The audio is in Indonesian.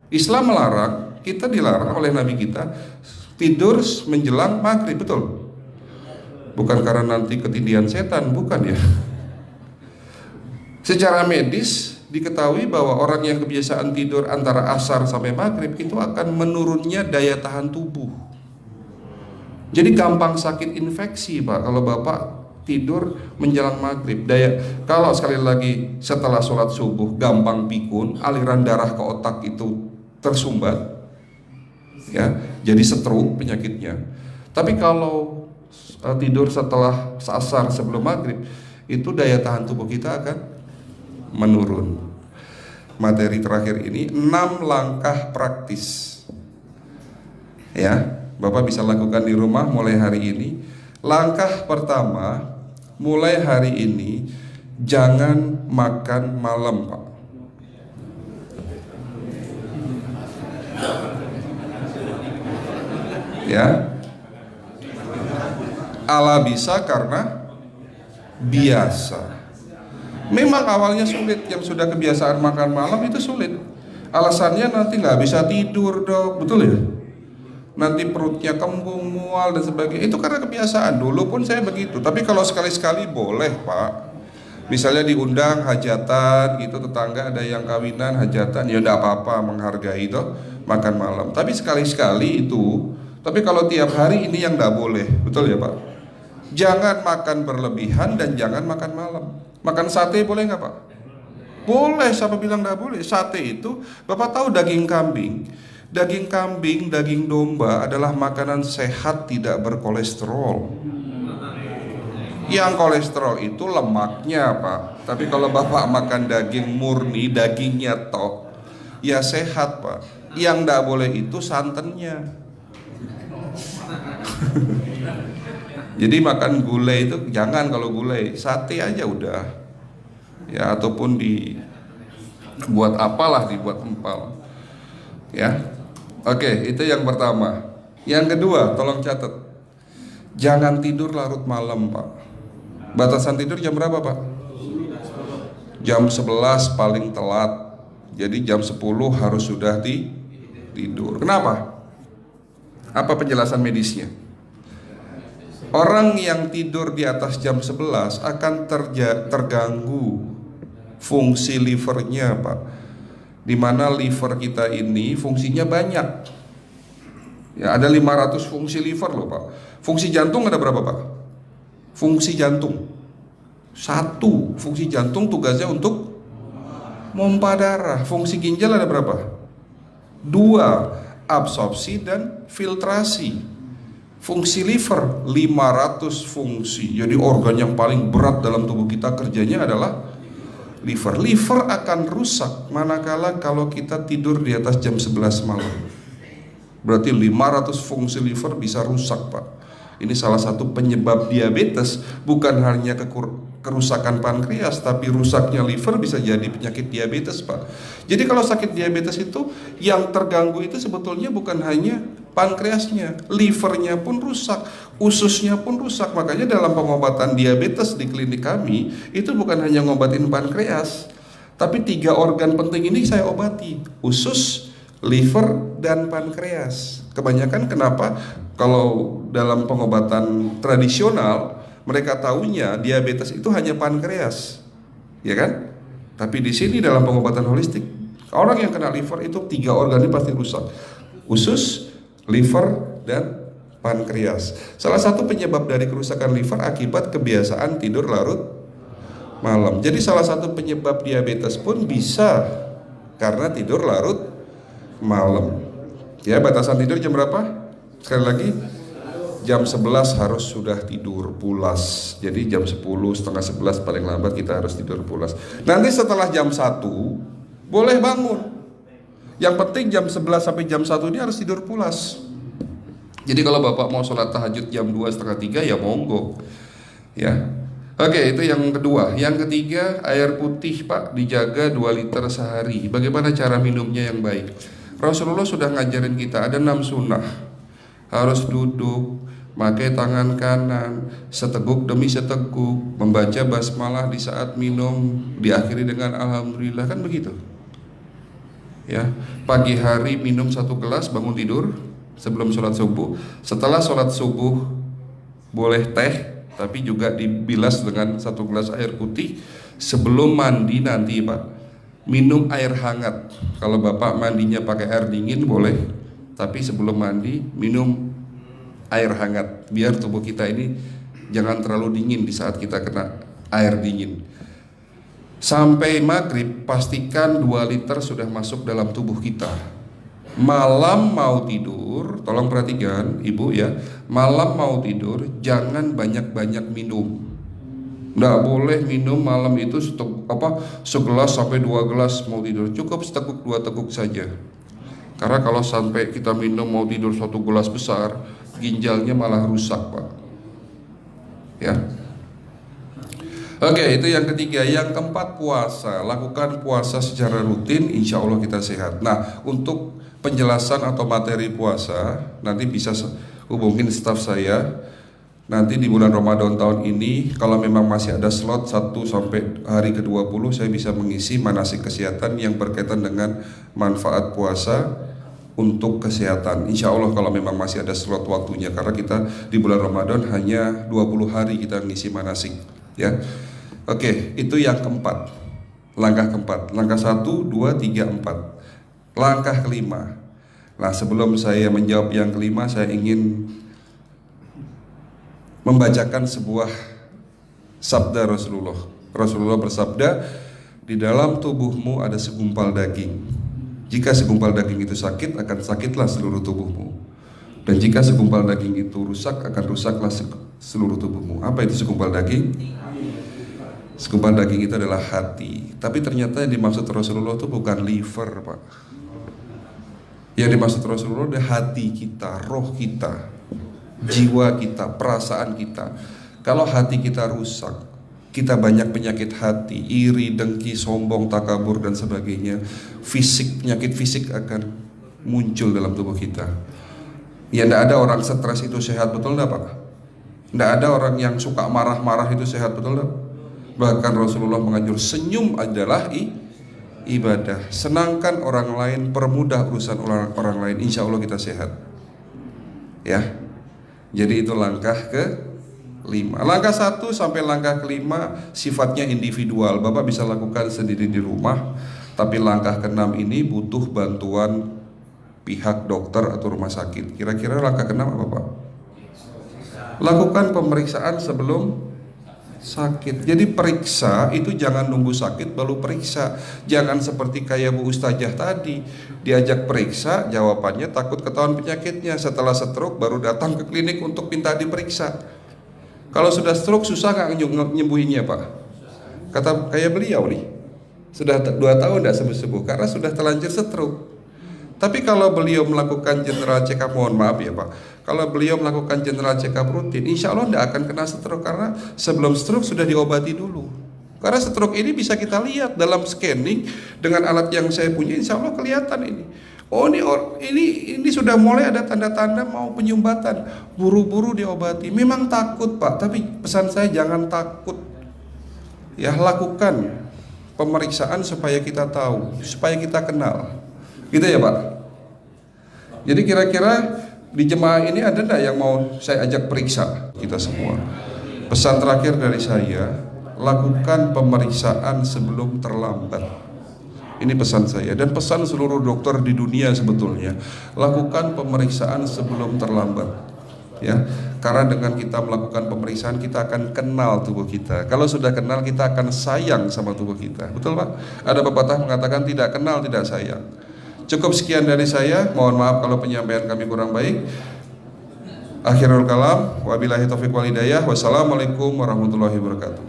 Islam melarang, kita dilarang oleh Nabi kita tidur menjelang maghrib, betul? Bukan karena nanti ketindihan setan, bukan ya. Secara medis diketahui bahwa orang yang kebiasaan tidur antara asar sampai maghrib itu akan menurunnya daya tahan tubuh. Jadi gampang sakit infeksi Pak kalau Bapak tidur menjelang maghrib. Kalau sekali lagi setelah sholat subuh gampang pikun, aliran darah ke otak itu tersumbat, ya, jadi stroke penyakitnya. Tapi kalau tidur setelah asar sebelum maghrib, itu daya tahan tubuh kita akan menurun. Materi terakhir ini 6 langkah praktis, ya, Bapak bisa lakukan di rumah mulai hari ini. Langkah pertama, mulai hari ini jangan makan malam, Pak. Ya, ala bisa karena biasa. Memang awalnya sulit, yang sudah kebiasaan makan malam itu sulit. Alasannya nanti nggak bisa tidur dok, betul ya? Nanti perutnya kembung, mual dan sebagainya. Itu karena kebiasaan. Dulu pun saya begitu. Tapi kalau sekali-sekali boleh Pak. Misalnya diundang hajatan gitu, tetangga ada yang kawinan hajatan, ya udah apa-apa, menghargai itu makan malam. Tapi sekali-sekali itu. Tapi kalau tiap hari ini yang nggak boleh, betul ya Pak? Jangan makan berlebihan dan jangan makan malam. Makan sate boleh nggak Pak? Boleh, siapa bilang nggak boleh? Sate itu, Bapak tahu daging kambing. Daging kambing, daging domba adalah makanan sehat, tidak berkolesterol. Yang kolesterol itu lemaknya Pak. Tapi kalau Bapak makan daging murni, dagingnya tok, ya sehat Pak. Yang nggak boleh itu santannya. Jadi makan gulai itu jangan, kalau gulai sate aja udah, ya, ataupun dibuat apalah, dibuat empal, ya. Oke, itu yang pertama. Yang kedua, tolong catat, jangan tidur larut malam Pak. Batasan tidur jam berapa Pak? Jam 11 paling telat. Jadi jam 10 harus sudah tidur. Kenapa? Apa penjelasan medisnya? Orang yang tidur di atas jam 11 akan terganggu fungsi livernya Pak. Dimana liver kita ini fungsinya banyak, ya, ada 500 fungsi liver loh Pak. Fungsi jantung ada berapa Pak? Fungsi jantung 1. Fungsi jantung tugasnya untuk mompa darah. Fungsi ginjal ada berapa? 2. Absorpsi dan filtrasi. Fungsi liver 500 fungsi. Jadi organ yang paling berat dalam tubuh kita kerjanya adalah liver. Liver akan rusak manakala kalau kita tidur di atas jam 11 malam. Berarti 500 fungsi liver bisa rusak Pak. Ini salah satu penyebab diabetes. Bukan hanya kerusakan pankreas, tapi rusaknya liver bisa jadi penyakit diabetes Pak. Jadi kalau sakit diabetes itu yang terganggu itu sebetulnya bukan hanya pankreasnya, livernya pun rusak, ususnya pun rusak. Makanya dalam pengobatan diabetes di klinik kami itu bukan hanya ngobatin pankreas, tapi 3 organ penting ini saya obati: usus, liver, dan pankreas. Kebanyakan kenapa kalau dalam pengobatan tradisional mereka tahunya diabetes itu hanya pankreas, ya kan? Tapi di sini dalam pengobatan holistik, orang yang kena liver itu 3 organ ini pasti rusak: usus, liver, dan pankreas. Salah satu penyebab dari kerusakan liver akibat kebiasaan tidur larut malam. Jadi salah satu penyebab diabetes pun bisa karena tidur larut malam. Ya, batasan tidur jam berapa? Sekali lagi, jam 11 harus sudah tidur pulas. Jadi jam 10, setengah 11 paling lambat kita harus tidur pulas. Nanti setelah jam 1 boleh bangun. Yang penting jam 11 sampai jam 1 ini harus tidur pulas. Jadi kalau Bapak mau sholat tahajud jam 2, setengah 3 ya monggo, ya. Oke, itu yang kedua. Yang ketiga, air putih Pak dijaga 2 liter sehari. Bagaimana cara minumnya yang baik? Rasulullah sudah ngajarin kita ada 6 sunnah. Harus duduk, pakai tangan kanan, seteguk demi seteguk, membaca basmalah di saat minum, diakhiri dengan alhamdulillah, kan begitu. Ya, pagi hari minum 1 gelas bangun tidur sebelum sholat subuh. Setelah sholat subuh boleh teh, tapi juga dibilas dengan 1 gelas air putih. Sebelum mandi nanti Pak, minum air hangat. Kalau Bapak mandinya pakai air dingin boleh, tapi sebelum mandi minum air hangat, biar tubuh kita ini jangan terlalu dingin di saat kita kena air dingin. Sampai maghrib pastikan 2 liter sudah masuk dalam tubuh kita. Malam mau tidur, tolong perhatikan Ibu ya, malam mau tidur jangan banyak-banyak minum. Nggak boleh minum malam itu segelas sampai 2 gelas mau tidur. Cukup seteguk 2 teguk saja. Karena kalau sampai kita minum mau tidur 1 gelas besar, ginjalnya malah rusak Pak. Ya. Oke, itu yang ketiga. Yang keempat, puasa. Lakukan puasa secara rutin, insya Allah kita sehat. Nah, untuk penjelasan atau materi puasa nanti bisa hubungin staf saya. Nanti di bulan Ramadan tahun ini, kalau memang masih ada slot 1 sampai hari ke-20, saya bisa mengisi manasik kesehatan yang berkaitan dengan manfaat puasa untuk kesehatan. Insya Allah kalau memang masih ada slot waktunya, karena kita di bulan Ramadan hanya 20 hari kita mengisi manasik. Ya, oke, itu yang keempat. Langkah keempat, langkah 1, 2, 3, 4. Langkah kelima. Nah, sebelum saya menjawab yang kelima, saya ingin membacakan sebuah sabda Rasulullah. Rasulullah bersabda, di dalam tubuhmu ada segumpal daging. Jika segumpal daging itu sakit, akan sakitlah seluruh tubuhmu. Dan jika segumpal daging itu rusak, akan rusaklah seluruh tubuhmu. Apa itu segumpal daging? Segumpal daging itu adalah hati. Tapi ternyata yang dimaksud Rasulullah itu bukan liver Pak. Yang dimaksud Rasulullah adalah hati kita, roh kita, jiwa kita, perasaan kita. Kalau hati kita rusak, kita banyak penyakit hati, iri, dengki, sombong, takabur dan sebagainya. Penyakit fisik akan muncul dalam tubuh kita. Ya, tidak ada orang stres itu sehat, betul tidak Pak? Tidak ada orang yang suka marah-marah itu sehat, betul tidak? Bahkan Rasulullah menganjur senyum adalah ibadah. Senangkan orang lain, permudah urusan orang lain, insya Allah kita sehat. Ya, jadi itu langkah ke-5. Langkah 1 sampai langkah ke-5 sifatnya individual, Bapak bisa lakukan sendiri di rumah. Tapi langkah ke-6 ini butuh bantuan pihak dokter atau rumah sakit. Kira-kira langkah ke-6 apa Pak? Lakukan pemeriksaan sebelum sakit. Jadi periksa itu jangan nunggu sakit baru periksa. Jangan seperti kayak Bu Ustazah tadi, diajak periksa, jawabannya takut ketahuan penyakitnya. Setelah stroke baru datang ke klinik untuk minta diperiksa. Kalau sudah stroke susah nggak nyembuhinnya Pak? Kata kayak beliau nih, sudah 2 tahun tidak sembuh-sembuh karena sudah terlanjur stroke. Tapi kalau beliau melakukan general check up, mohon maaf ya Pak, kalau beliau melakukan general check up rutin, insya Allah tidak akan kena stroke, karena sebelum stroke sudah diobati dulu. Karena stroke ini bisa kita lihat dalam scanning dengan alat yang saya punya, insya Allah kelihatan ini. Oh ini sudah mulai ada tanda-tanda mau penyumbatan, buru-buru diobati. Memang takut Pak, tapi pesan saya jangan takut. Ya, lakukan pemeriksaan supaya kita tahu, supaya kita kenal. Gitu ya Pak. Jadi kira-kira di jemaah ini ada enggak yang mau saya ajak periksa kita semua? Pesan terakhir dari saya, lakukan pemeriksaan sebelum terlambat. Ini pesan saya dan pesan seluruh dokter di dunia sebetulnya. Lakukan pemeriksaan sebelum terlambat. Ya, karena dengan kita melakukan pemeriksaan kita akan kenal tubuh kita. Kalau sudah kenal kita akan sayang sama tubuh kita. Betul Pak? Ada pepatah mengatakan tidak kenal tidak sayang. Cukup sekian dari saya. Mohon maaf kalau penyampaian kami kurang baik. Akhirul kalam, wabillahi taufiq wal hidayah. Wassalamualaikum warahmatullahi wabarakatuh.